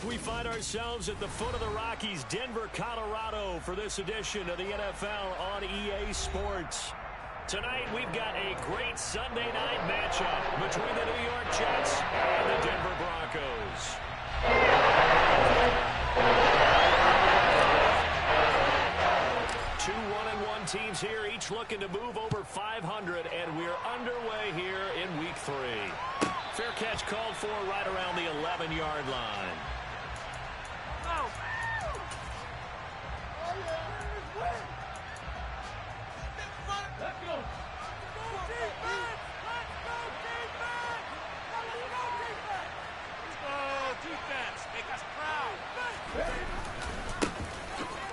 We find ourselves at the foot of the Rockies, Denver, Colorado, for this edition of the NFL on EA Sports. Tonight, we've got a great Sunday night matchup between the New York Jets and the Denver Broncos. Two 1-1 teams here, each looking to move over 500, and we're underway here in Week 3. Fair catch called for right around the 11-yard line.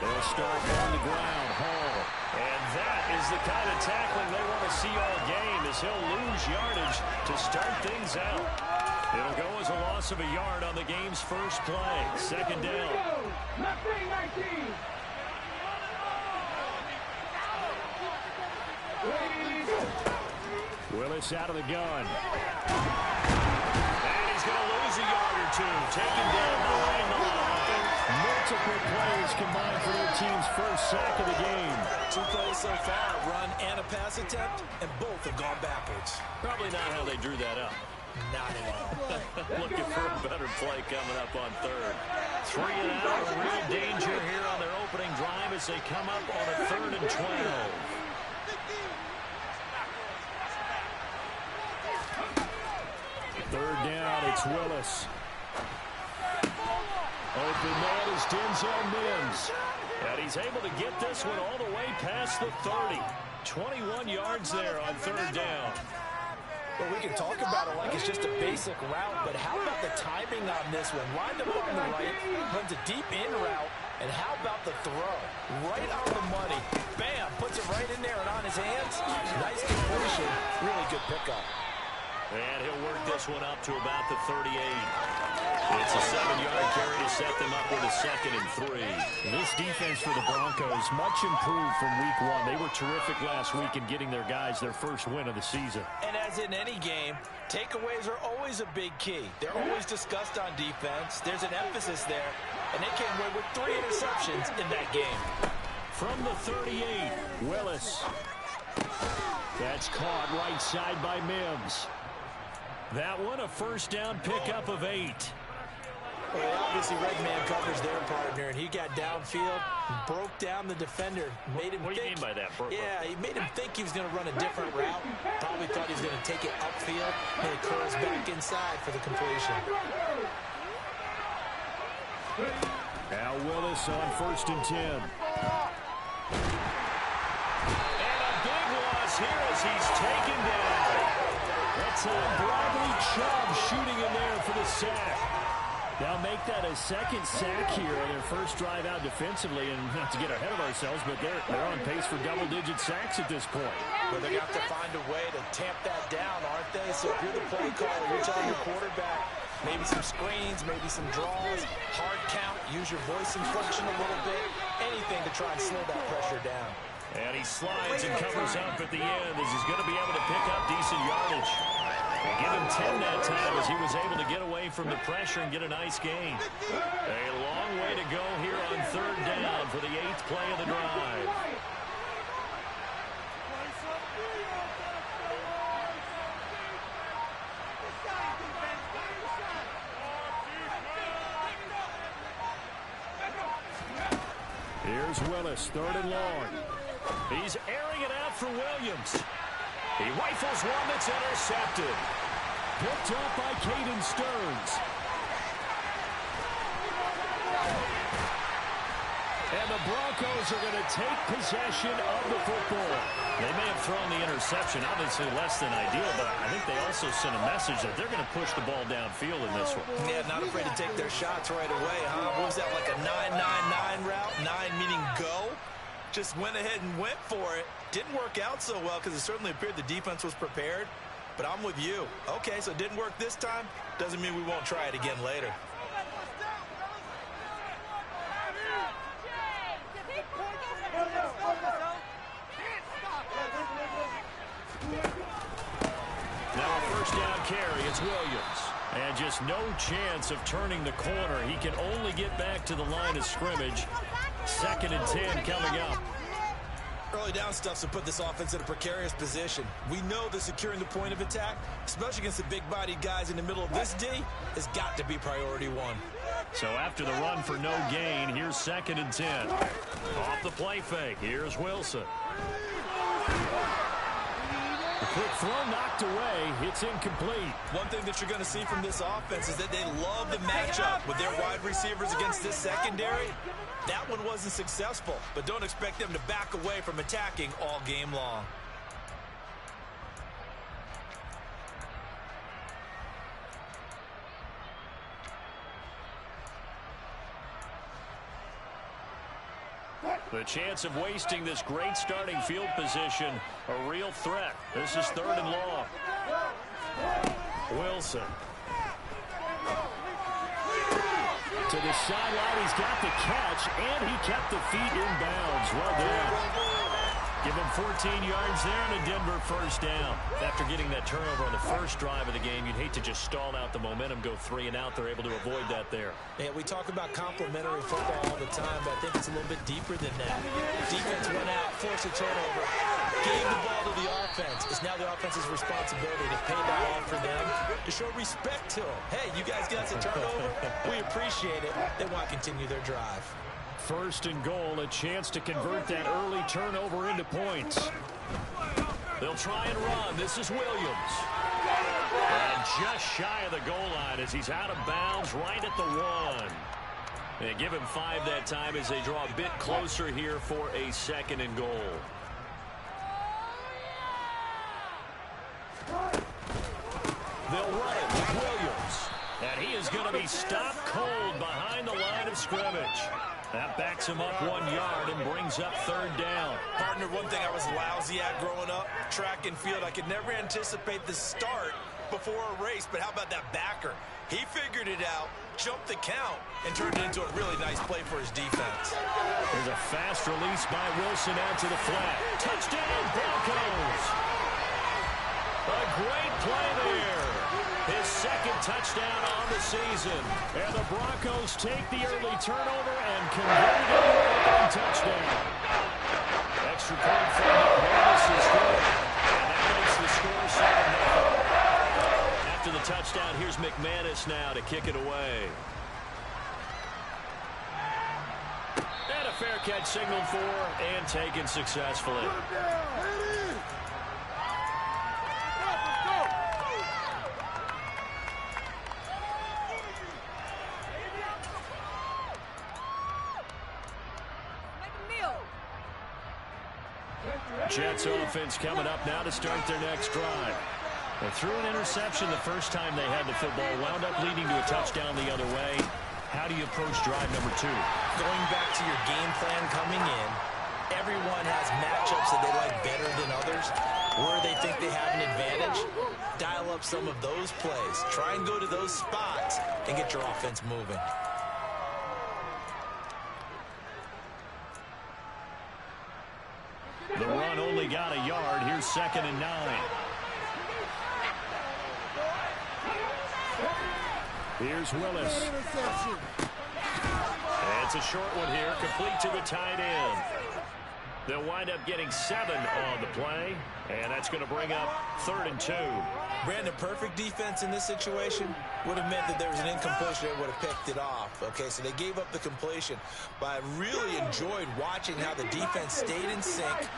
They'll start on the ground, Hall. And that is the kind of tackling they want to see all game, as he'll lose yardage to start things out. It'll go as a loss of a yard on the game's first play. Second down. Willis out of the gun. And he's going to lose a yard or two. Taken down behind the line. Multiple players combined for their team's first sack of the game. 2 plays so far, a run and a pass attempt, and both have gone backwards. Probably not how they drew that up. Not at all. Looking for a better play coming up on third. 3 and out, real danger here on their opening drive as they come up on a 3rd and 12. Third down, it's Willis. Open man is Denzel Mims. And he's able to get this one all the way past the 30. 21 yards there on 3rd down. Well, we can talk about it like it's just a basic route, but how about the timing on this one? Lined him up on the right, runs a deep in route, and how about the throw? Right on the money. Bam, puts it right in there and on his hands. Nice completion. Really good pickup. And he'll work this one up to about the 38. It's a 7-yard carry to set them up with a 2nd and 3. This defense for the Broncos, much improved from week 1. They were terrific last week in getting their guys their first win of the season. And as in any game, takeaways are always a big key. They're always discussed on defense. There's an emphasis there, and they came away with 3 interceptions in that game. From the 38, Willis. That's caught right side by Mims. That one a first down pickup of 8. Well, obviously red man covers their partner, and he got downfield, broke down the defender, made him What do you mean by that? Yeah, he made him think he was going to run a different route. Probably thought he was going to take it upfield, and it curls back inside for the completion. Now Willis on 1st and 10. And a big loss here as he's taken down. That's Bradley Chubb shooting in there for the sack. They'll make that a 2nd sack here on their first drive out defensively, and not to get ahead of ourselves, but they're on pace for double-digit sacks at this point. Well, they're going to have to find a way to tamp that down, aren't they? So if you're the play caller, you're telling your quarterback, maybe some screens, maybe some draws, hard count, use your voice inflection a little bit, anything to try and slow that pressure down. And he slides and covers up at the end as he's going to be able to pick up decent yardage. They give him 10 that time as he was able to get away from the pressure and get a nice gain. A long way to go here on 3rd down for the 8th play of the drive. Here's Willis, 3rd and long. He's airing it out for Williams. He rifles one that's intercepted. Picked up by Caden Stearns. And the Broncos are going to take possession of the football. They may have thrown the interception, obviously less than ideal, but I think they also sent a message that they're going to push the ball downfield in this one. Yeah, not afraid to take their shots right away, huh? What was that, like a 9-9-9 route? 9 meaning go? Just went ahead and went for it. Didn't work out so well because it certainly appeared the defense was prepared. But I'm with you. Okay, so it didn't work this time. Doesn't mean we won't try it again later. Now a first down carry. It's Williams. And just no chance of turning the corner. He can only get back to the line of scrimmage. 2nd and 10 coming up. Early down stuffs to put this offense in a precarious position. We know that securing the point of attack, especially against the big-bodied guys in the middle of this D, has got to be priority one. So after the run for no gain, here's 2nd and 10. Off the play fake, here's Wilson. The quick throw knocked away. It's incomplete. One thing that you're going to see from this offense is that they love the matchup with their wide receivers against this secondary. That one wasn't successful, but don't expect them to back away from attacking all game long. The chance of wasting this great starting field position, a real threat. This is 3rd and long. Wilson. To the sideline, he's got the catch, and he kept the feet in bounds. Well done. Give him 14 yards there and a Denver first down. After getting that turnover on the first drive of the game, you'd hate to just stall out the momentum, go 3 and out. They're able to avoid that there. Yeah, we talk about complementary football all the time, but I think it's a little bit deeper than that. Defense went out, forced a turnover, gave the ball to the offense. It's now the offense's responsibility to pay that off for them, to show respect to them. Hey, you guys got the turnover. We appreciate it. They want to continue their drive. 1st and goal, a chance to convert that early turnover into points. They'll try and run. This is Williams. And just shy of the goal line as he's out of bounds right at the 1. They give him 5 that time as they draw a bit closer here for a 2nd and goal. They'll run it with Williams. And he is going to be stopped cold behind the line of scrimmage. That backs him up 1 yard and brings up 3rd down. Partner, one thing I was lousy at growing up, track and field, I could never anticipate the start before a race, but how about that backer? He figured it out, jumped the count, and turned it into a really nice play for his defense. There's a fast release by Wilson out to the flat. Touchdown, Broncos! A great play there. His 2nd touchdown on the season. And the Broncos take the early turnover and convert it into a long touchdown. Extra point from McManus is good. And that makes the score 7-0. After the touchdown, here's McManus now to kick it away. And a fair catch signaled for and taken successfully. Jets offense coming up now to start their next drive. They threw an interception the first time they had the football, wound up leading to a touchdown the other way. How do you approach drive number 2? Going back to your game plan coming in, everyone has matchups that they like better than others. Where they think they have an advantage, dial up some of those plays. Try and go to those spots and get your offense moving. The run only got a yard. Here's 2nd and 9. Here's Willis. And it's a short one here, complete to a tight end. They'll wind up getting 7 on the play, and that's going to bring up 3rd and 2. Brandon, perfect defense in this situation would have meant that there was an incompletion. They would have picked it off. Okay, so they gave up the completion. But I really enjoyed watching how the defense stayed in sync,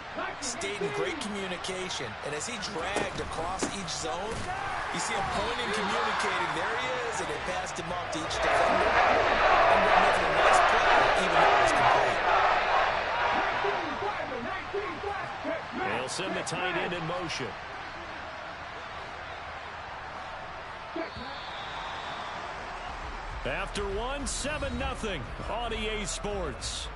stayed in great communication. And as he dragged across each zone, you see him pointing, communicating. There he is, and they passed him off to each defender. And they're making a nice play, even though it was complete. They'll send the tight end in motion. After 1, 7-0 on EA Sports.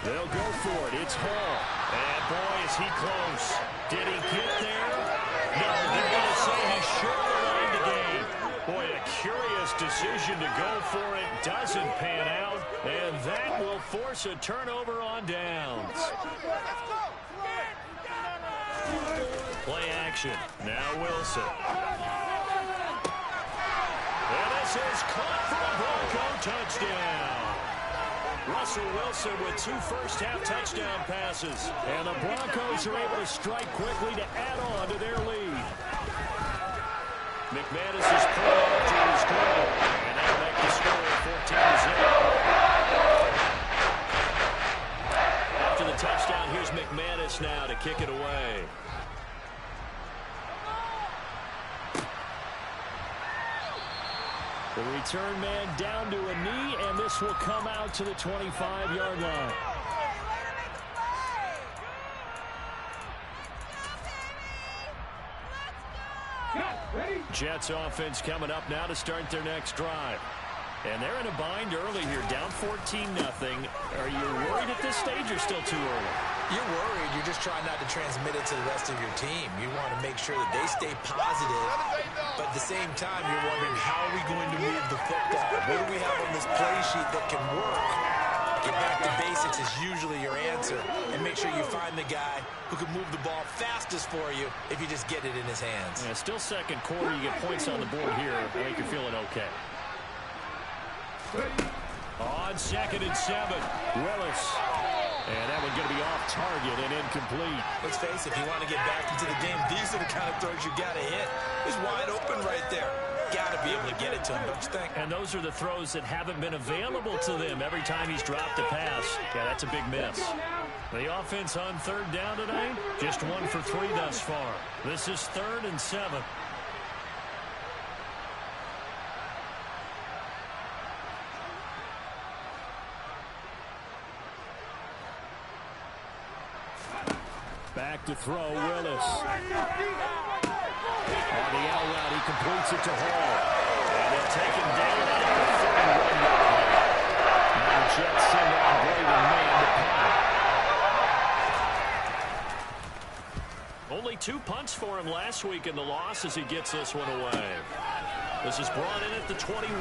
They'll go for it. It's Hall. And boy, is he close. Did he get there? No, they're going to say he's short of the line to gain. Boy, a curious decision to go for it. Doesn't pan out. And that will force a turnover on downs. Play action. Now Wilson. And this is caught for a Bronco touchdown. Russell Wilson with 2 first-half touchdown passes. And the Broncos are able to strike quickly to add on to their lead. McManus is pulled off to his goal. And that'll make the score 14-0. After the touchdown, here's McManus now to kick it away. The return man down to a knee, and this will come out to the 25-yard line. Jets offense coming up now to start their next drive. And they're in a bind early here, down 14-0. Are you worried at this stage or still too early? You're worried. You're just trying not to transmit it to the rest of your team. You want to make sure that they stay positive, but at the same time, you're wondering, how are we going to move the football? What do we have on this play sheet that can work? Get back to basics is usually your answer, and make sure you find the guy who can move the ball fastest for you if you just get it in his hands. Yeah, still second quarter. You get points on the board here. I think you're feeling okay. On 2nd and 7, Willis. And that one's going to be off target and incomplete. Let's face it, if you want to get back into the game, these are the kind of throws you got to hit. He's wide open right there. Got to be able to get it to him, don't you think? And those are the throws that haven't been available to them every time he's dropped a pass. Yeah, that's a big miss. The offense on 3rd down tonight, just 1 for 3 thus far. This is 3rd and 7. Back to throw, Willis. On the out route, he completes it to Hall. And they'll take him down at the 31-yard line. Now the Jets send out Braden Mann to punt. Only 2 punts for him last week in the loss as he gets this one away. This is brought in at the 21.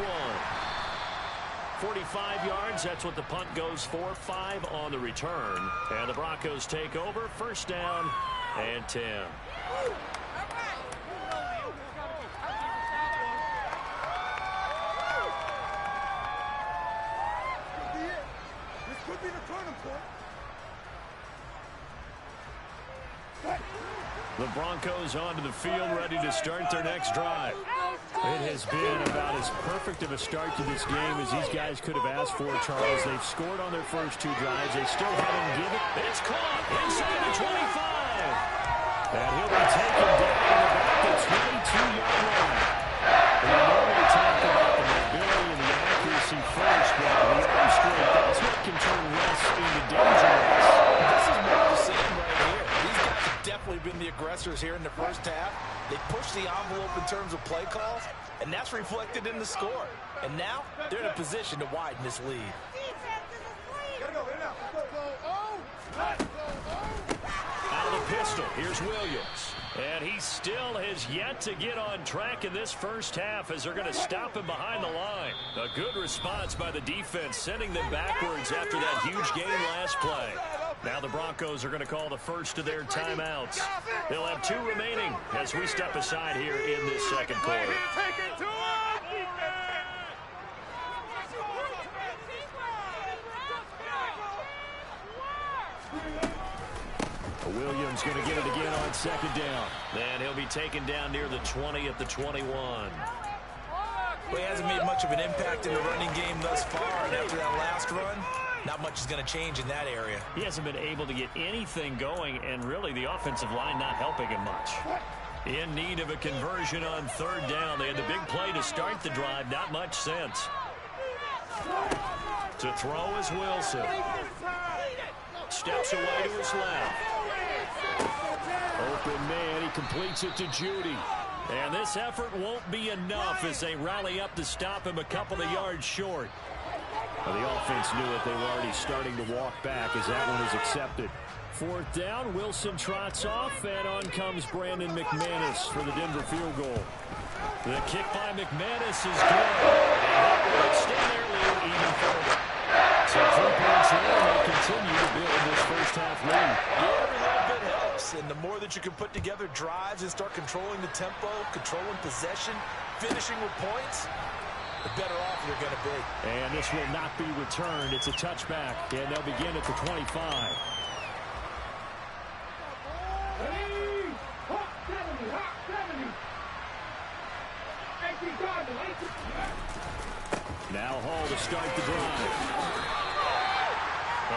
45 yards, that's what the punt goes for. 5 on the return. And the Broncos take over. 1st down and 10. This could be the turning point. The Broncos onto the field, ready to start their next drive. It has been about as perfect of a start to this game as these guys could have asked for, Charles. They've scored on their first 2 drives. They still haven't given. It's caught inside the 25. And he'll be taken down at the 22-yard line. We normally talk about the mobility and the accuracy first, but the arm strength, that's what can turn Russ into dangerous. This is more of the same right here. These guys have definitely been the aggressors here in the first half. They pushed the envelope in terms of play calls, and that's reflected in the score. And now they're in a position to widen this lead. Out of the pistol, here's Williams. And he still has yet to get on track in this first half as they're going to stop him behind the line. A good response by the defense, sending them backwards after that huge gain last play. Now the Broncos are going to call the first of their timeouts. They'll have 2 remaining as we step aside here in this second quarter. Williams going to get it again on 2nd down. And he'll be taken down near the 20 at the 21. Well, he hasn't made much of an impact in the running game thus far, and after that last run, not much is going to change in that area. He hasn't been able to get anything going, and really the offensive line not helping him much. In need of a conversion on 3rd down. They had the big play to start the drive. Not much sense. To throw is Wilson. Steps away to his left. Open man. He completes it to Judy. And this effort won't be enough as they rally up to stop him a couple of yards short. Well, the offense knew it. They were already starting to walk back as that one is accepted. Fourth down, Wilson trots off, and on comes Brandon McManus for the Denver field goal. The kick by McManus is good. And will extend their lead even further. So 3 points here, and they continue to build this first half lead. Yeah, every little bit helps, and the more that you can put together drives and start controlling the tempo, controlling possession, finishing with points, the better off you're going to be. And this will not be returned. It's a touchback, and they'll begin at the 25. Now Hall to start the drive.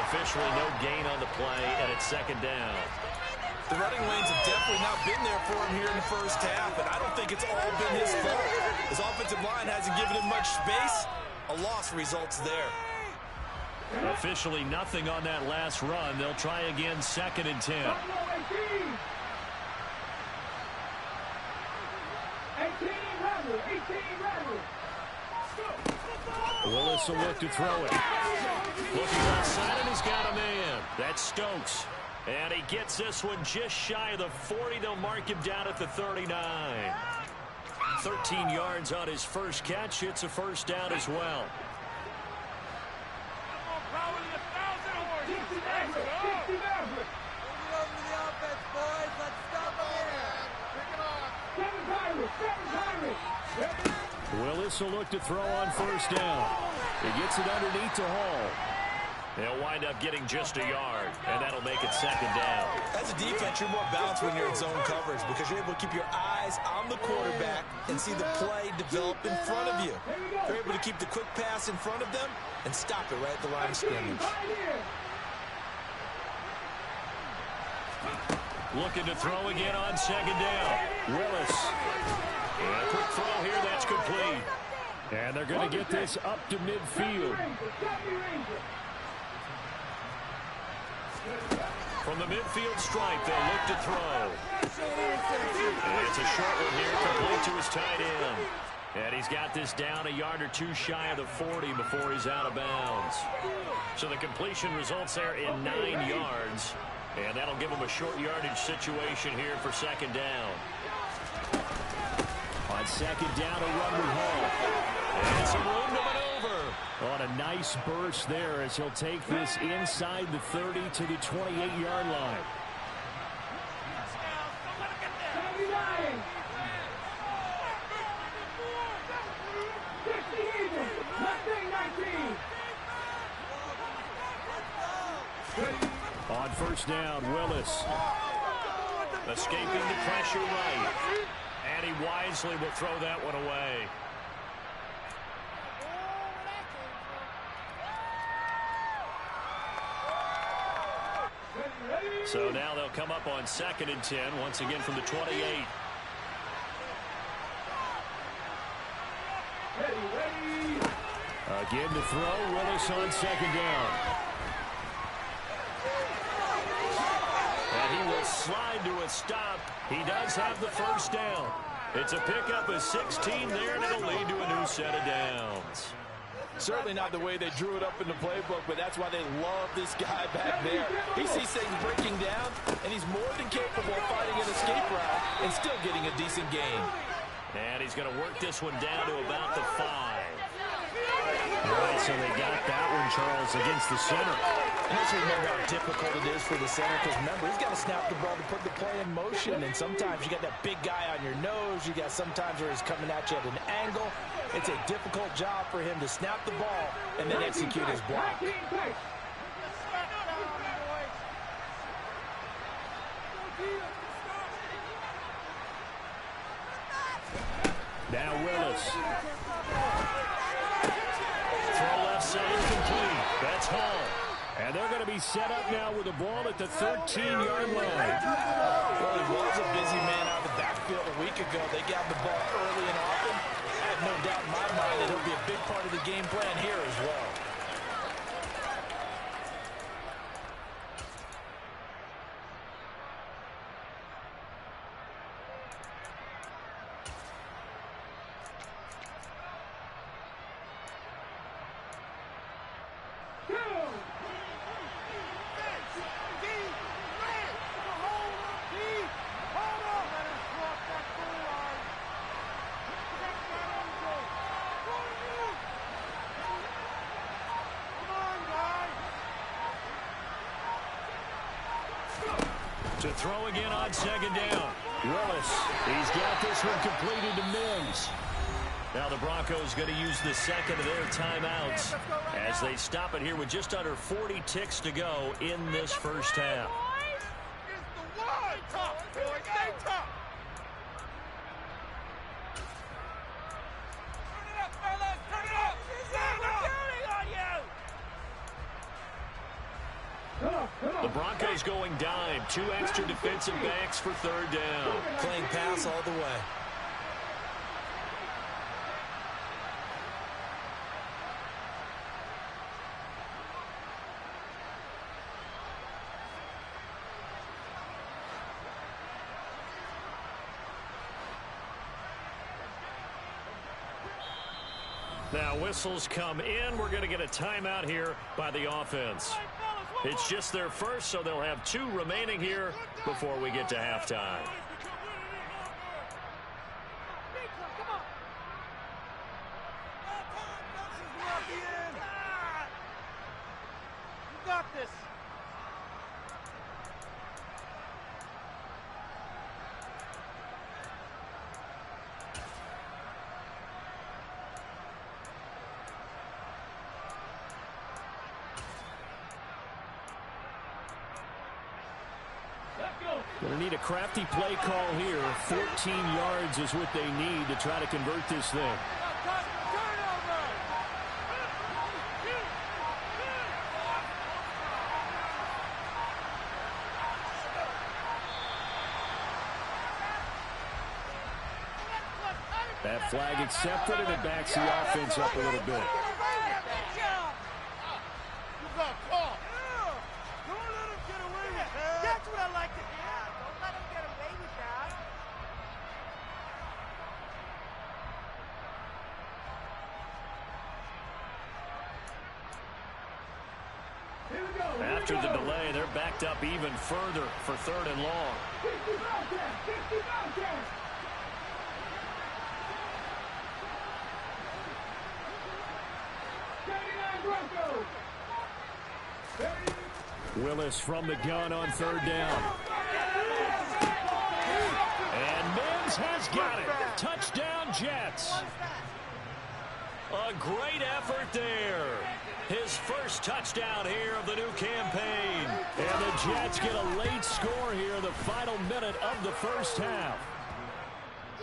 Officially no gain on the play, and it's second down. The running lanes have definitely not been there for him here in the first half, and I don't think it's all been his fault. His offensive line hasn't given him much space. A loss results there. Officially nothing on that last run. They'll try again, second and 10. Willis will look to throw it. Looking outside, and he's got a man. That's Stokes. And he gets this one just shy of the 40. They'll mark him down at the 39. 13 yards on his first catch. It's a first down as well. Willis will look to throw on first down. He gets it underneath to Hall. They'll wind up getting just a yard, and that'll make it second down. As a defense, you're more balanced when you're in zone coverage because you're able to keep your eyes on the quarterback and see the play develop in front of you. You're able to keep the quick pass in front of them and stop it right at the line of scrimmage. Looking to throw again on second down. Willis. And a quick throw here, that's complete. And they're going to get this up to midfield. From the midfield stripe, they'll look to throw. And it's a short one here, complete to his tight end. And he's got this down a yard or two shy of the 40 before he's out of bounds. So the completion results there in 9 yards. And that'll give him a short yardage situation here for second down. On second down, a run with Hall. And some room to maneuver. On a nice burst there as he'll take this inside the 30 to the 28-yard line. On first down, Willis. Escaping the pressure right. And he wisely will throw that one away. So now they'll come up on second and 10, once again from the 28. Again to throw, Willis on second down. And he will slide to a stop. He does have the first down. It's a pickup of 16 there, and it'll lead to a new set of downs. Certainly not the way they drew it up in the playbook, but that's why they love this guy back there. He sees things breaking down, and he's more than capable of finding an escape route and still getting a decent gain. And he's going to work this one down to about the 5. All right, so they got that one, Charles, against the center. And let's remember how difficult it is for the center, because remember, he's got to snap the ball to put the play in motion, and sometimes you got that big guy on your nose. You got sometimes where he's coming at you at an angle. It's a difficult job for him to snap the ball and then execute his block. Now Willis. Throw left side complete. That's Hall. And they're going to be set up now with the ball at the 13-yard line. Well, he was a busy man out of the backfield a week ago. They got the ball early and often. I have no doubt in my mind that he'll be a big part of the game plan here as well. To throw again on second down. Willis, he's got this one completed to Mims. Now the Broncos going to use the second of their timeouts as they stop it here with just under 40 ticks to go in this first half. The Broncos going dime. 2 extra defensive backs for third down. Playing pass all the way. Now whistles come in. We're going to get a timeout here by the offense. It's just their first, so they'll have 2 remaining here before we get to halftime. You got this. Going to need a crafty play call here. 14 yards is what they need to try to convert this thing. That flag accepted, and it backs the offense up a little bit. After the delay, they're backed up even further for third and long. Willis from the gun on third down. And Mims has got it. Touchdown, Jets. A great effort there. His first touchdown here of the new campaign. And the Jets get a late score here in the final minute of the first half.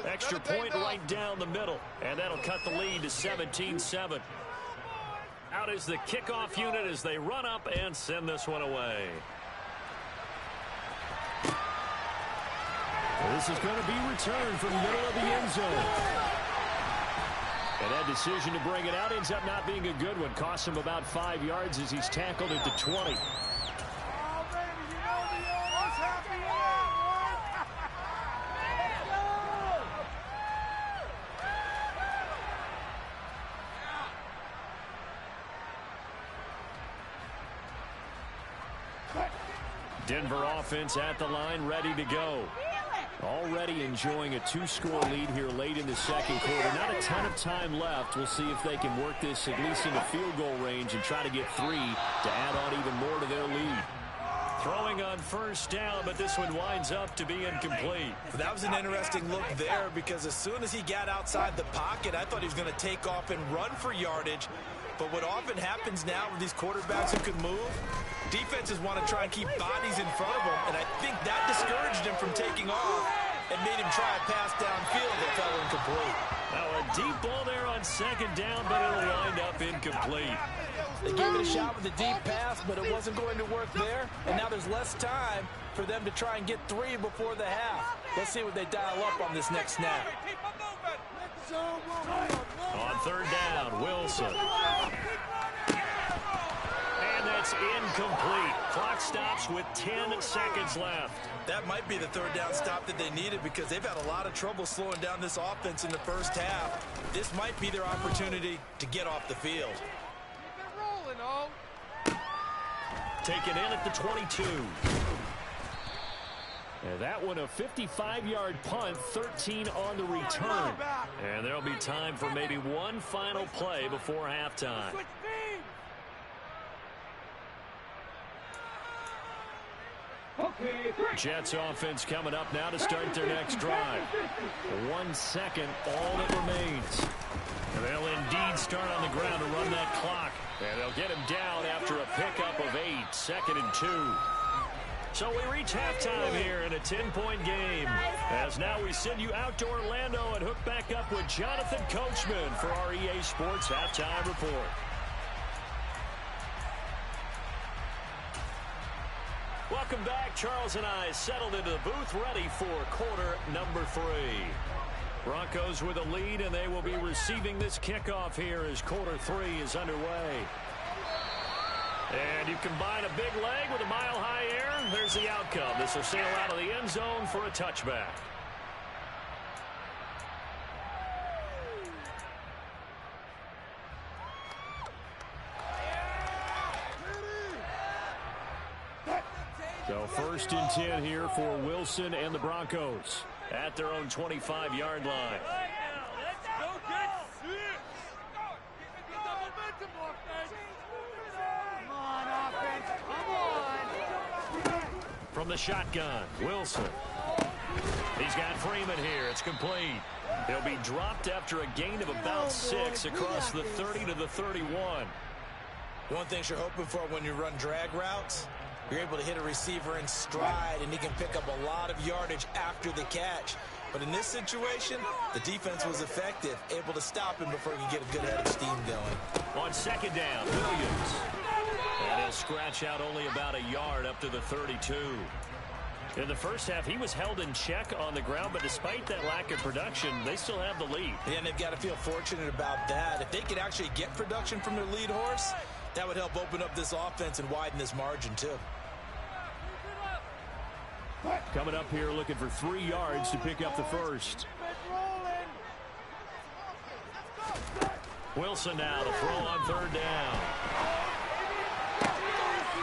Extra point right down the middle. And that'll cut the lead to 17-7. Out is the kickoff unit as they run up and send this one away. This is going to be returned from the middle of the end zone. And that decision to bring it out ends up not being a good one. Costs him about 5 yards as he's tackled at the 20. Denver offense at the line, ready to go. Already enjoying a 2-score lead here late in the second quarter. Not a ton of time left. We'll see if they can work this at least into field goal range and try to get 3 to add on even more to their lead. Throwing on first down, but this one winds up to be incomplete. That was an interesting look there because as soon as he got outside the pocket, I thought he was going to take off and run for yardage. But what often happens now with these quarterbacks who can move, defenses want to try and keep bodies in front of them, and I think that discouraged him from taking off and made him try a pass downfield that fell incomplete. Now a deep ball there on second down, but it'll wind up incomplete. They gave it a shot with a deep pass, but it wasn't going to work there, and now there's less time for them to try and get 3 before the half. Let's see what they dial up on this next snap. On third down, Wilson. And that's incomplete. Clock stops with 10 seconds left. That might be the third down stop that they needed because they've had a lot of trouble slowing down this offense in the first half. This might be their opportunity to get off the field. Taken in at the 22. And that one a 55-yard punt, 13 on the return. And there'll be time for maybe one final play before halftime. Jets offense coming up now to start their next drive. 1 second, all that remains. And they'll indeed start on the ground to run that clock. And they'll get him down after a pickup of 8, 2nd and 2. So we reach halftime here in a 10-point game. As now we send you out to Orlando and hook back up with Jonathan Coachman for our EA Sports Halftime Report. Welcome back. Charles and I settled into the booth ready for quarter number 3. Broncos with a lead, and they will be receiving this kickoff here as quarter 3 is underway. And you combine a big leg with a mile-high air, there's the outcome. This will sail out of the end zone for a touchback. So 1st and 10 here for Wilson and the Broncos at their own 25-yard line. From the shotgun, Wilson. He's got Freeman here. It's complete. He'll be dropped after a gain of about 6 across the 30 to the 31. One thing you're hoping for when you run drag routes, you're able to hit a receiver in stride, and he can pick up a lot of yardage after the catch. But in this situation, the defense was effective, able to stop him before he could get a good head of steam going. On 2nd down, Williams. And he'll scratch out only about a yard up to the 32. In the first half, he was held in check on the ground, but despite that lack of production, they still have the lead. Yeah, and they've got to feel fortunate about that. If they could actually get production from their lead horse, that would help open up this offense and widen this margin, too. Coming up here looking for 3 yards to pick up the first. Wilson now to throw on 3rd down.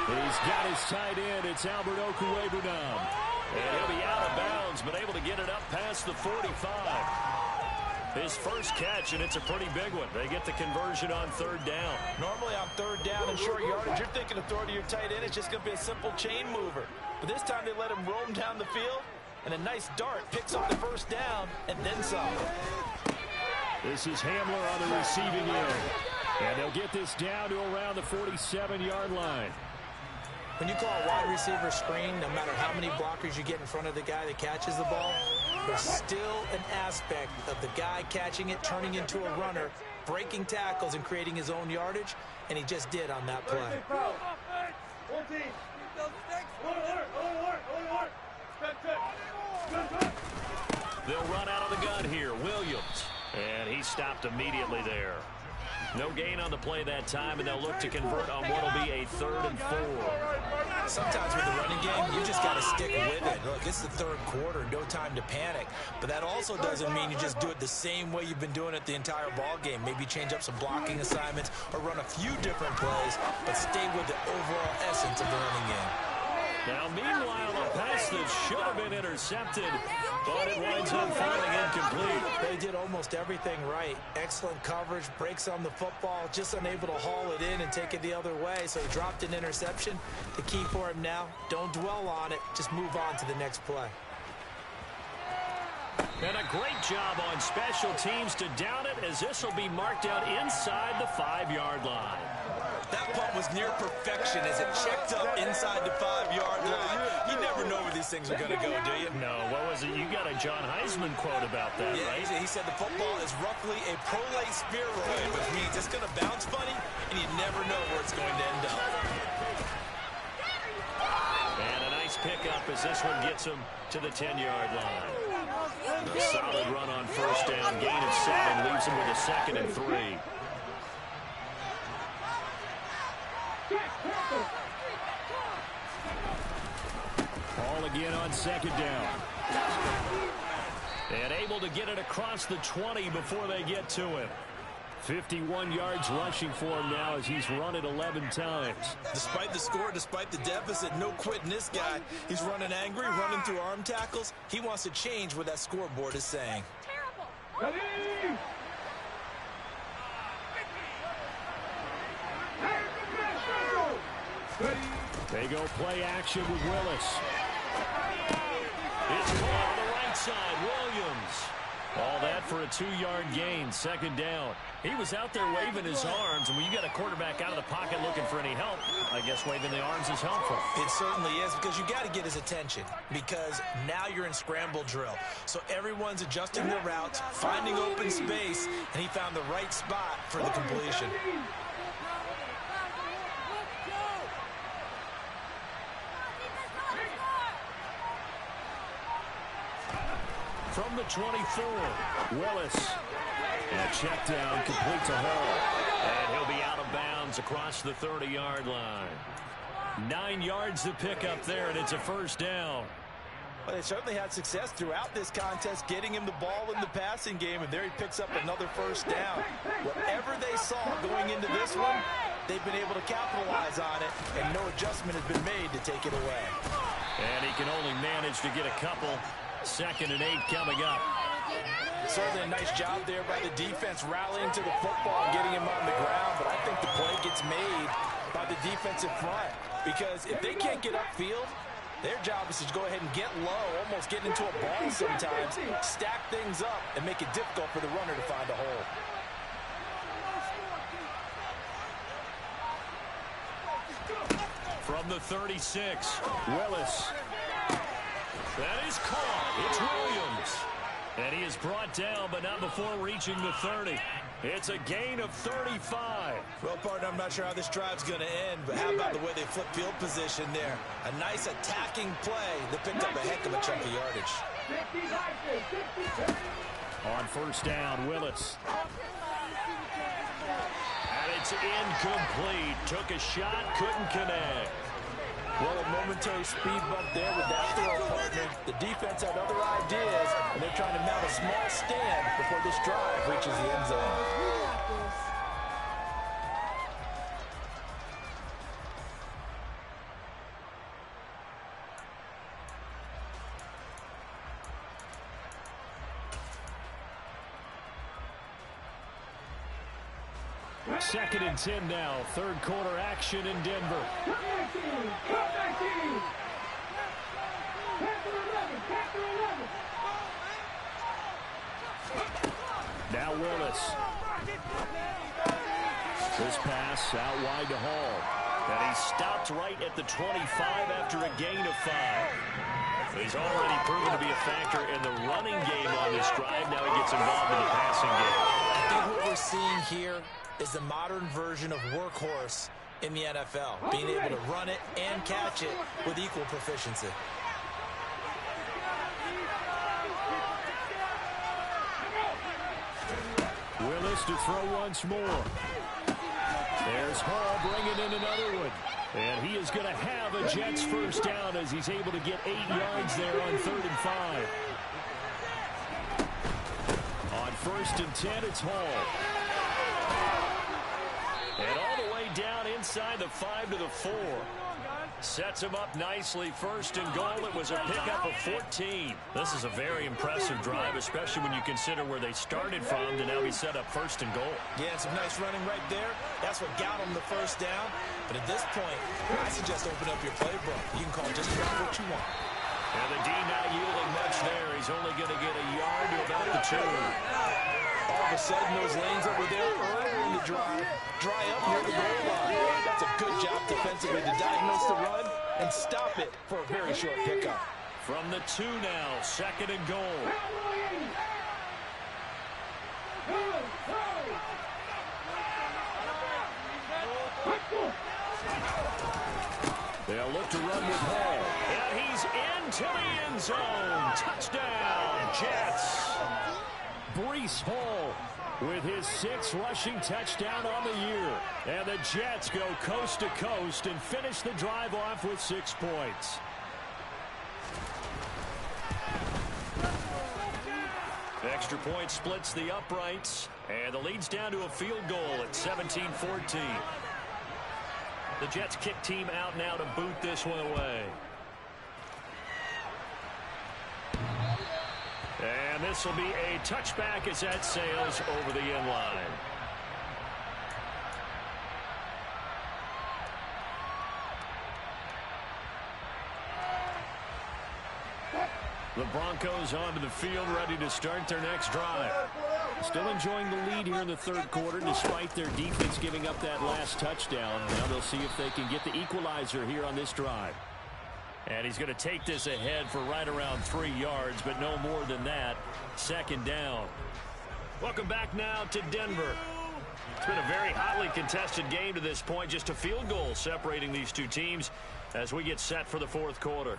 He's got his tight end. It's Albert Okwuegbunam. And he'll be out of bounds, but able to get it up past the 45. His first catch, and it's a pretty big one. They get the conversion on 3rd down. Normally on 3rd down and short yardage, you're thinking of throwing to your tight end. It's just going to be a simple chain mover. But this time they let him roam down the field, and a nice dart picks up the 1st down and then some. This is Hamler on the receiving end. And they'll get this down to around the 47-yard line. When you call a wide receiver screen, no matter how many blockers you get in front of the guy that catches the ball, there's still an aspect of the guy catching it, turning into a runner, breaking tackles and creating his own yardage, and he just did on that play. They'll run out of the gun here. Williams. And he stopped immediately there. No gain on the play that time, and they'll look to convert on what will be a 3rd and 4. Sometimes with the running game, you just got to stick with it. Look, it's the 3rd quarter, no time to panic. But that also doesn't mean you just do it the same way you've been doing it the entire ball game. Maybe change up some blocking assignments or run a few different plays, but stay with the overall essence of the running game. Now, meanwhile, a pass that should have been intercepted, but it winds up falling incomplete. They did almost everything right. Excellent coverage, breaks on the football, just unable to haul it in and take it the other way, so he dropped an interception. The key for him now, don't dwell on it, just move on to the next play. And a great job on special teams to down it, as this will be marked out inside the 5-yard line. That punt was near perfection as it checked up inside the 5-yard line. You never know where these things are going to go, do you? No, what was it? You got a John Heisman quote about that, yeah, right? He said the football is roughly a prolate spheroid, which means it's going to bounce funny, and you never know where it's going to end up. And a nice pickup as this one gets him to the 10-yard line. A solid run on 1st down, gain of 7, leaves him with a 2nd and 3. Ball again on 2nd down. And able to get it across the 20 before they get to him. 51 yards rushing for him now as he's run it 11 times. Despite the score, despite the deficit, no quitting this guy. He's running angry, running through arm tackles. He wants to change what that scoreboard is saying. Ready? They go play action with Willis. It's caught on the right side. Williams. All that for a 2-yard gain, second down. He was out there waving his arms, and when you got a quarterback out of the pocket looking for any help, I guess waving the arms is helpful. It certainly is, because you got to get his attention, because now you're in scramble drill. So everyone's adjusting their routes, finding open space, and he found the right spot for the completion. From the 24, Willis. And a check down complete to Hall. And he'll be out of bounds across the 30-yard line. 9 yards to pick up there, and it's a first down. Well, they certainly had success throughout this contest, getting him the ball in the passing game, and there he picks up another first down. Whatever they saw going into this one, they've been able to capitalize on it, and no adjustment has been made to take it away. And he can only manage to get a couple. 2nd and 8 coming up. Certainly a nice job there by the defense, rallying to the football and getting him on the ground, but I think the play gets made by the defensive front, because if they can't get upfield, their job is to go ahead and get low, almost get into a ball sometimes, stack things up, and make it difficult for the runner to find a hole. From the 36, Willis. That is caught. It's Williams. And he is brought down, but not before reaching the 30. It's a gain of 35. Well, partner, I'm not sure how this drive's going to end, but how about the way they flip field position there? A nice attacking play that picked up a heck of a chunk of yardage. On first down, Willis. And it's incomplete. Took a shot, couldn't connect. Well, a momentary speed bump there with that throw, partner. The defense had other ideas, and they're trying to mount a small stand before this drive reaches the end zone. Second and 10 now. Third quarter action in Denver. Now Willis. This pass out wide to Hall. And he stopped right at the 25 after a gain of 5. He's already proven to be a factor in the running game on this drive. Now he gets involved in the passing game. I think what we're seeing here is the modern version of workhorse in the NFL, being able to run it and catch it with equal proficiency. Willis to throw once more. There's Hall bringing in another one. And he is going to have a Jets first down as he's able to get 8 yards there on 3rd and 5. On 1st and 10, it's Hall. And all the way down inside the 5 to the 4. Sets him up nicely. 1st and goal. It was a pickup of 14. This is a very impressive drive, especially when you consider where they started from to now be set up 1st and goal. Yeah, some nice running right there. That's what got him the first down. But at this point, I suggest open up your playbook. You can call just about what you want. And the D not yielding much there. He's only going to get a yard to about the 2. All of a sudden, those lanes over there earlier in the drive dry up near the goal line. That's a good job defensively to diagnose the run and stop it for a very short pickup. From the 2 now, 2nd and goal. They'll look to run with Hall. And he's into the end zone. Touchdown, Jets. Breece Hall with his 6th rushing touchdown on the year. And the Jets go coast to coast and finish the drive off with 6 points. Extra point splits the uprights, and the lead's down to a field goal at 17-14. The Jets kick team out now to boot this one away. And this will be a touchback as that sails over the end line. The Broncos onto the field, ready to start their next drive. Still enjoying the lead here in the third quarter, despite their defense giving up that last touchdown. Now they'll see if they can get the equalizer here on this drive. And he's going to take this ahead for right around 3 yards, but no more than that. Second down. Welcome back now to Denver. It's been a very hotly contested game to this point. Just a field goal separating these two teams as we get set for the fourth quarter.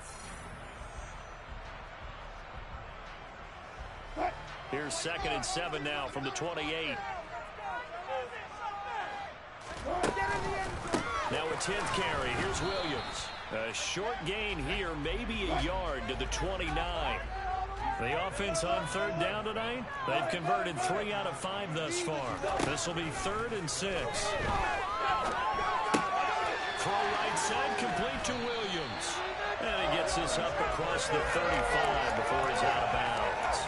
Here's 2nd and 7 now from the 28. Now a 10th carry. Here's Williams. A short gain here, maybe a yard to the 29. The offense on third down tonight, they've converted 3 out of 5 thus far. This will be 3rd and 6. Throw right side, complete to Williams. And he gets this up across the 35 before he's out of bounds.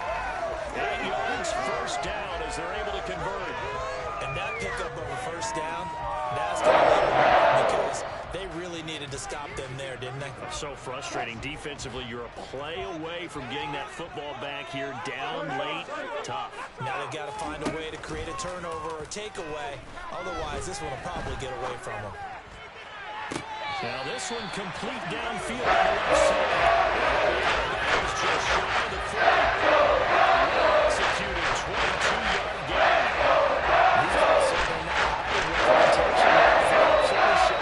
8 yards, first down as they're able to convert. And that pickup of a first down, that's going to let them run because they really needed to stop them there, didn't they? So frustrating. Defensively, you're a play away from getting that football back here down late. Tough. Now they've got to find a way to create a turnover or takeaway. Otherwise, this one will probably get away from them. Now this one complete downfield on the left side. That was just shy of the 40. Executed 22-yard gain. These guys are not hiding with protection.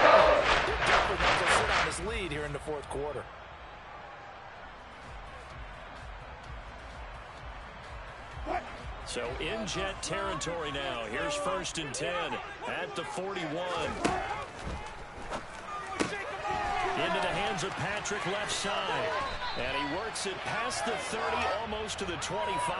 They're definitely going to sit on this lead here in the fourth quarter. So in jet territory now. Here's 1st and 10 at the 41. Into the hands of Patrick left side. And he works it past the 30, almost to the 25.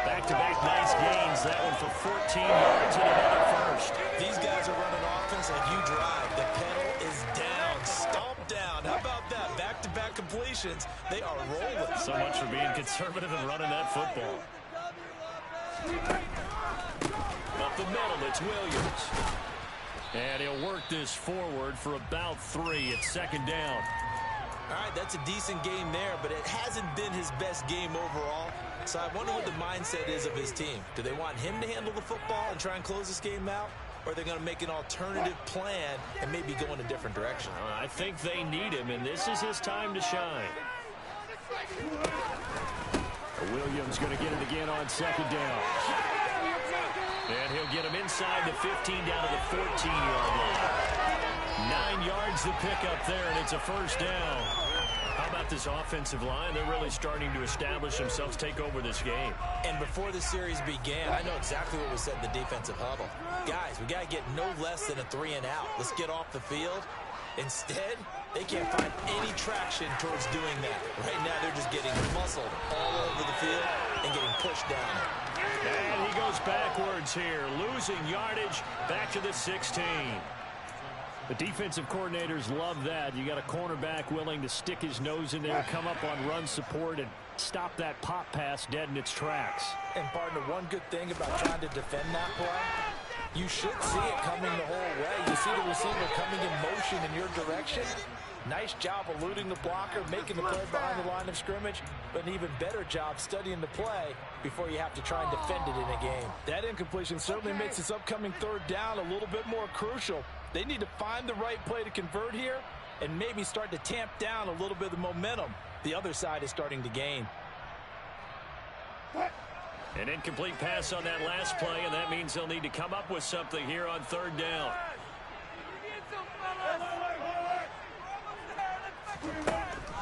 Back-to-back nice gains. That one for 14 yards and another first. These guys are running offense like you drive. The pedal is down. Stomp down. How about that? Back-to-back completions. They are rolling. So much for being conservative and running that football. Up the middle, it's Williams. And he'll work this forward for about 3 at 2nd down. All right, that's a decent game there, but it hasn't been his best game overall. So I wonder what the mindset is of his team. Do they want him to handle the football and try and close this game out? Or are they going to make an alternative plan and maybe go in a different direction? I think they need him, and this is his time to shine. Williams going to get it again on 2nd down. And he'll get him inside the 15 down to the 14-yard line. 9 yards to pick up there, and it's a first down. How about this offensive line? They're really starting to establish themselves, take over this game. And before the series began, I know exactly what was said in the defensive huddle. Guys, we got to get no less than a 3 and out. Let's get off the field. Instead, they can't find any traction towards doing that. Right now, they're just getting muscled all over the field and getting pushed down. And he goes backwards here, losing yardage back to the 16. The defensive coordinators love that. You got a cornerback willing to stick his nose in there, come up on run support, and stop that pop pass dead in its tracks. And, partner, one good thing about trying to defend that play, you should see it coming the whole way. You see the receiver coming in motion in your direction. Nice job eluding the blocker, making the play behind the line of scrimmage, but an even better job studying the play before you have to try and defend it in a game. That incompletion certainly makes this upcoming 3rd down a little bit more crucial. They need to find the right play to convert here and maybe start to tamp down a little bit of the momentum the other side is starting to gain. An incomplete pass on that last play, and that means they'll need to come up with something here on 3rd down.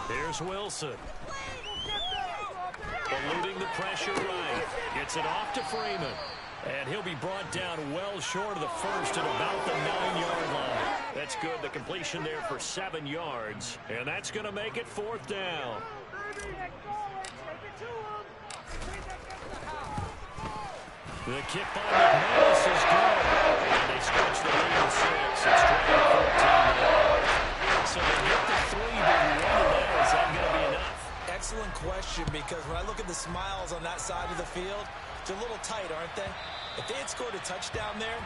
Here's Wilson. Eluding the pressure right. Gets it off to Freeman. And he'll be brought down well short of the first at about the 9-yard line. That's good. The completion there for 7 yards. And that's going to make it 4th down. The kick by McManus is good. And they stretch the lead to 6. It's 12-14 now. So they get the 3, but now is that going to be enough? Excellent question, because when I look at the smiles on that side of the field, it's a little tight, aren't they? If they had scored a touchdown there,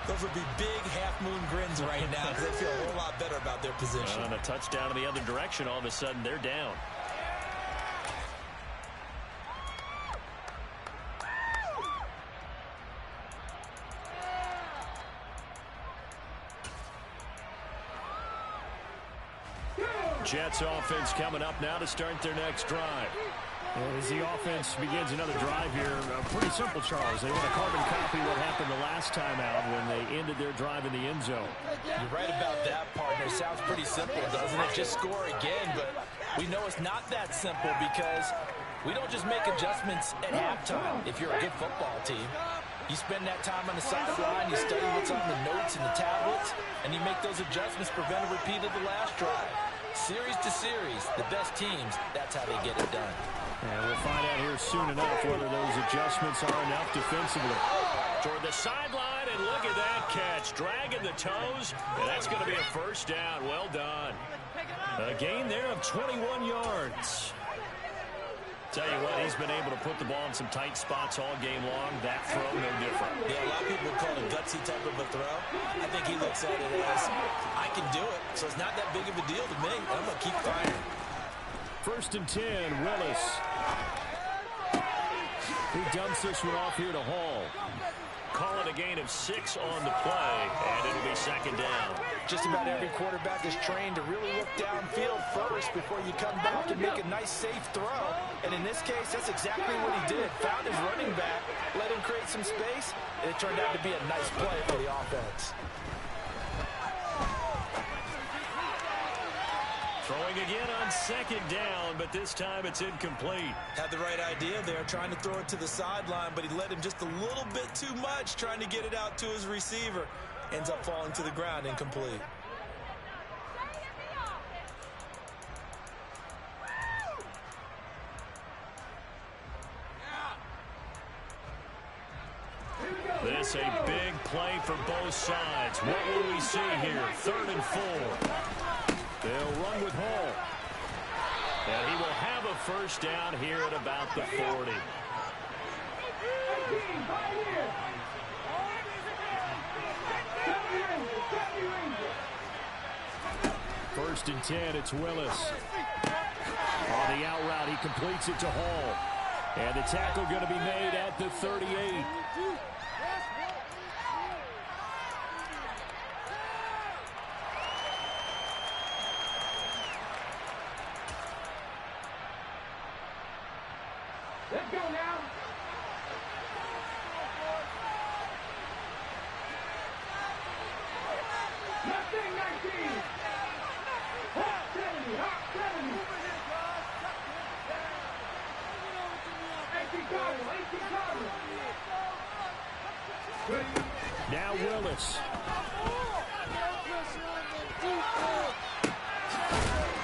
those would be big half-moon grins right now because they feel a whole lot better about their position. On a touchdown in the other direction, all of a sudden they're down. Jets offense coming up now to start their next drive. As the offense begins another drive here, pretty simple, Charles. They want to carbon copy what happened the last time out when they ended their drive in the end zone. You're right about that, partner. Sounds pretty simple, doesn't it? Just score again, but we know it's not that simple because we don't just make adjustments at halftime if you're a good football team. You spend that time on the sideline, you study what's on the notes and the tablets, and you make those adjustments, prevent a repeat of the last drive. Series to series, the best teams, that's how they get it done. And we'll find out here soon enough whether those adjustments are enough defensively. Toward the sideline, and look at that catch. Dragging the toes, and that's going to be a first down. Well done. A gain there of 21 yards. Tell you what, he's been able to put the ball in some tight spots all game long. That throw, no different. Yeah, a lot of people would call it a gutsy type of a throw. I think he looks at it as, I can do it, so it's not that big of a deal to me. I'm going to keep firing. 1st and 10, Willis. He dumps this one off here to Hall. Call it a gain of 6 on the play, and it'll be 2nd down. Just about every quarterback is trained to really look downfield first before you come back and make a nice, safe throw. And in this case, that's exactly what he did. Found his running back, let him create some space, and it turned out to be a nice play for the offense. Throwing again on 2nd down, but this time it's incomplete. Had the right idea there, trying to throw it to the sideline, but he let him just a little bit too much, trying to get it out to his receiver. Ends up falling to the ground, incomplete. This a big play for both sides. What will we see here? 3rd and 4. They'll run with Hall. And he will have a first down here at about the 40. First and 10, it's Willis. On the out route, he completes it to Hall. And the tackle going to be made at the 38. Let's go now. Nothing 19. Hot 70, hot 70. 18 Cardinal, 18 Cardinal. Now Willis.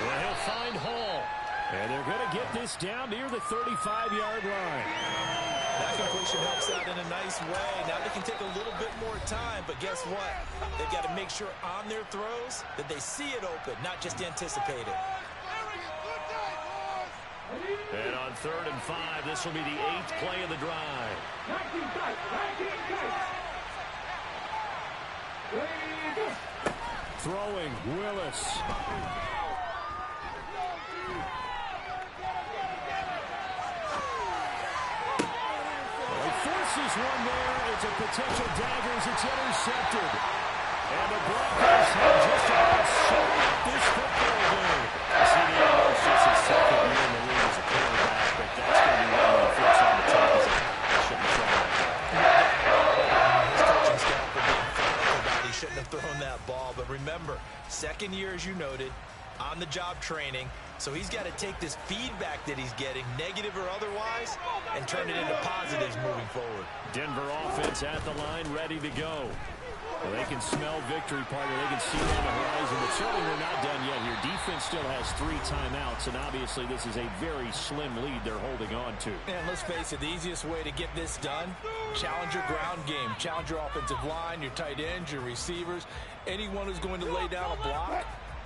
Well, he'll find Hall. And they're going to get this down near the 35-yard line. That completion helps out in a nice way. Now they can take a little bit more time, but guess what? They've got to make sure on their throws that they see it open, not just anticipate it. And on 3rd and 5, this will be the 8th play of the drive. 19 tight, 19 tight. Throwing, Willis. Forces one there. It's a potential dagger as it's intercepted. And the Broncos have just about shut up this football game. It's just his 2nd year in the league as a quarterback, but that's going to be one of the flicks on the top. He shouldn't have thrown that. His coaching staff are being thoughtful about he shouldn't have thrown that ball. But remember, 2nd year, as you noted, on-the-job training. So he's got to take this feedback that he's getting, negative or otherwise, and turn it into positives moving forward. Denver offense at the line, ready to go. Well, they can smell victory, partner. They can see it on the horizon, but certainly we're not done yet here. Defense still has 3 timeouts, and obviously this is a very slim lead they're holding on to. And let's face it, the easiest way to get this done, challenge your ground game. Challenge your offensive line, your tight ends, your receivers, anyone who's going to lay down a block.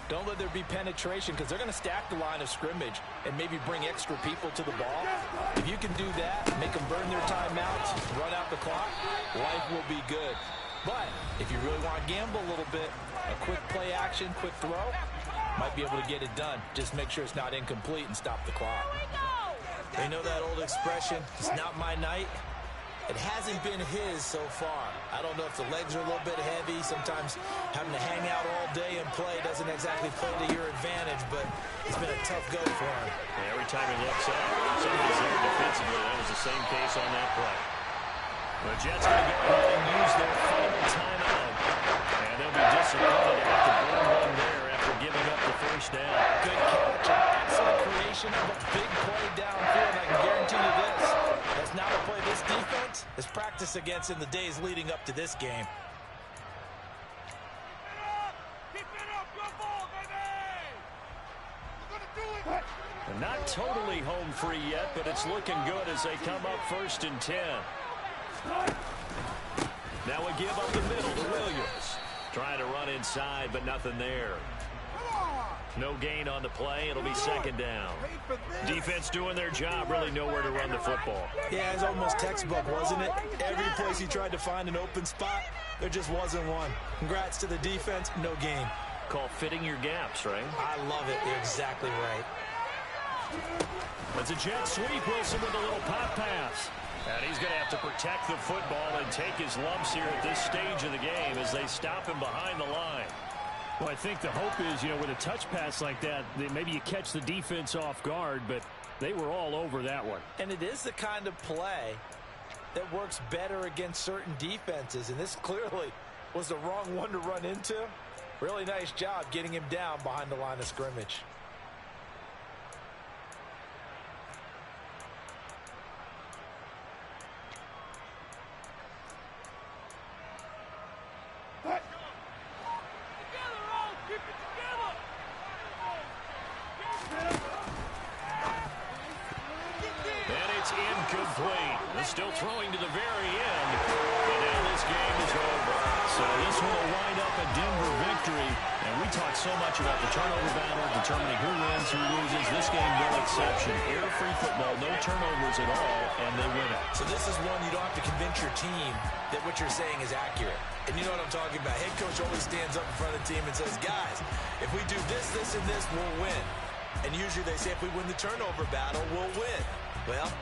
Don't let there be penetration because they're going to stack the line of scrimmage and maybe bring extra people to the ball. If you can do that, make them burn their timeouts, run out the clock, life will be good. But if you really want to gamble a little bit, a quick play action, quick throw, might be able to get it done. Just make sure it's not incomplete and stop the clock. They know that old expression, it's not my night. It hasn't been his so far. I don't know if the legs are a little bit heavy. Sometimes having to hang out all day and play doesn't exactly play to your advantage, but it's been a tough go for him. Every time he looks up, somebody's there defensively. That was the same case on that play. The Jets going to go ahead and use their final timeout. And they'll be disappointed to have to burn one there after giving up the first down. Good catch. Excellent creation of a big play downfield. I can guarantee you this. That's not a play this defense is practiced against in the days leading up to this game. And not totally home free yet, but it's looking good as they come up 1st and 10. Now a give up the middle to Williams. Trying to run inside, but nothing there. No gain on the play. It'll be 2nd down. Defense doing their job. Really nowhere to run the football. Yeah, it's almost textbook, wasn't it? Every place he tried to find an open spot, there just wasn't one. Congrats to the defense. No gain. Call fitting your gaps, right? I love it. You're exactly right. It's a jet sweep. Wilson with a little pop pass. And he's going to have to protect the football and take his lumps here at this stage of the game as they stop him behind the line. Well, I think the hope is, with a touch pass like that, maybe you catch the defense off guard, but they were all over that one. And it is the kind of play that works better against certain defenses, and this clearly was the wrong one to run into. Really nice job getting him down behind the line of scrimmage. Incomplete. They're still throwing to the very end. And now this game is over. So this one will wind up a Denver victory. And we talk so much about the turnover battle, determining who wins, who loses. This game, no exception. Error-free football, no turnovers at all, and they win it. So this is one you don't have to convince your team that what you're saying is accurate. And you know what I'm talking about. Head coach always stands up in front of the team and says, guys, if we do this, this, and this, we'll win. And usually they say if we win the turnover battle, we'll win. Well,